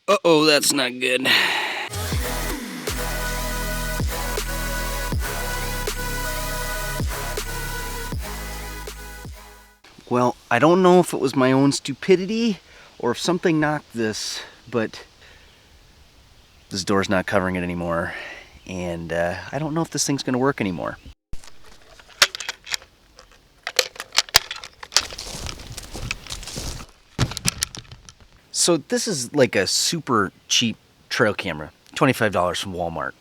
Uh-oh, that's not good. Well, I don't know if it was my own stupidity or if something knocked this, but this door's not covering it anymore. And I don't know if this thing's gonna work anymore. So this is like a super cheap trail camera, $25 from Walmart.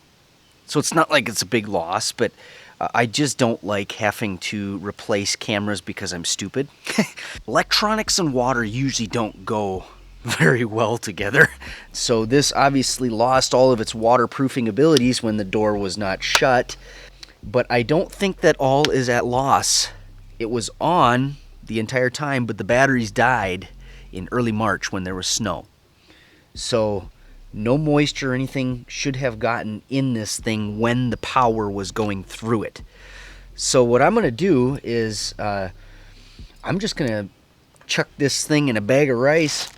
So it's not like it's a big loss, but I just don't like having to replace cameras because I'm stupid. Electronics and water usually don't go very well together. So this obviously lost all of its waterproofing abilities when the door was not shut. But I don't think that all is at loss. It was on the entire time, but the batteries died in early March when there was snow. So no moisture or anything should have gotten in this thing when the power was going through it. So what I'm going to do is I'm just going to chuck this thing in a bag of rice,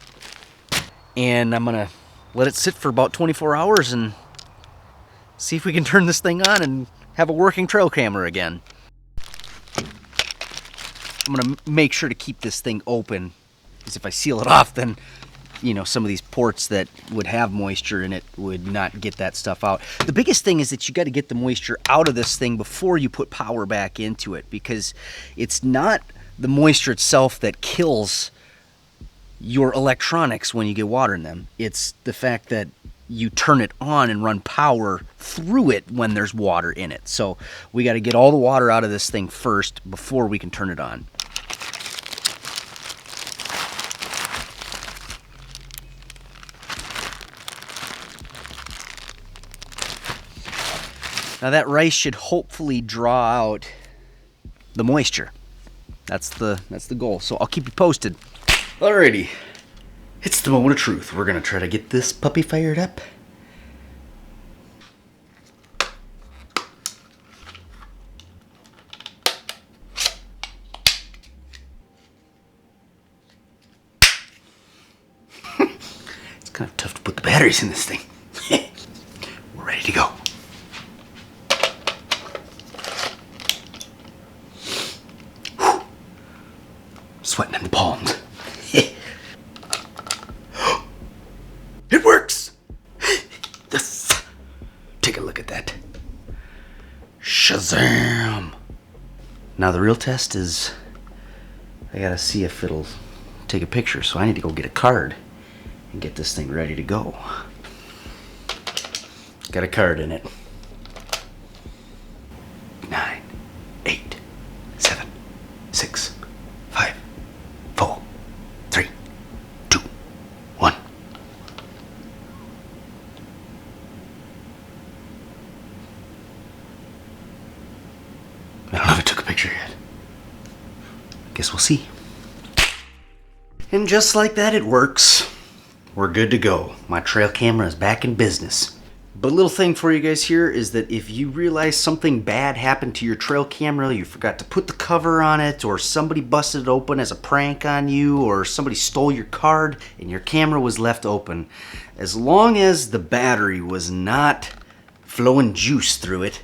and I'm going to let it sit for about 24 hours and see if we can turn this thing on and have a working trail camera again. I'm going to make sure to keep this thing open, because if I seal it off, then you know, some of these ports that would have moisture in it would not get that stuff out. The biggest thing is that you got to get the moisture out of this thing before you put power back into it, because it's not the moisture itself that kills your electronics when you get water in them. It's the fact that you turn it on and run power through it when there's water in it. So we got to get all the water out of this thing first before we can turn it on. Now that rice should hopefully draw out the moisture. That's the goal. So I'll keep you posted. Alrighty, it's the moment of truth. We're gonna try to get this puppy fired up. It's kind of tough to put the batteries in this thing. We're ready to go. Sweating in the palms. It works! Yes! Take a look at that. Shazam! Now the real test is I gotta see if it'll take a picture, so I need to go get a card and get this thing ready to go. Got a card in it. 9, 8, 7, 6, 5, 4, 3, 2, 1. I don't know if it took a picture yet. Guess we'll see. And just like that, it works. We're good to go. My trail camera is back in business. But a little thing for you guys here is that if you realize something bad happened to your trail camera, you forgot to put the cover on it, or somebody busted it open as a prank on you, or somebody stole your card and your camera was left open, as long as the battery was not flowing juice through it,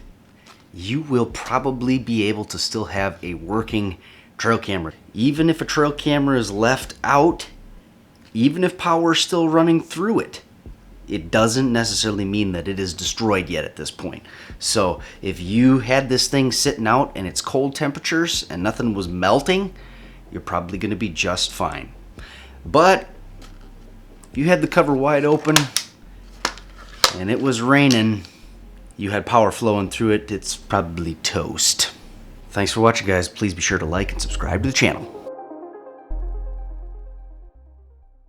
you will probably be able to still have a working trail camera. Even if a trail camera is left out, even if power is still running through it, it doesn't necessarily mean that it is destroyed yet at this point. So if you had this thing sitting out and it's cold temperatures and nothing was melting, you're probably going to be just fine. But if you had the cover wide open and it was raining, you had power flowing through it, it's probably toast. Thanks for watching, guys. Please be sure to like and subscribe to the channel.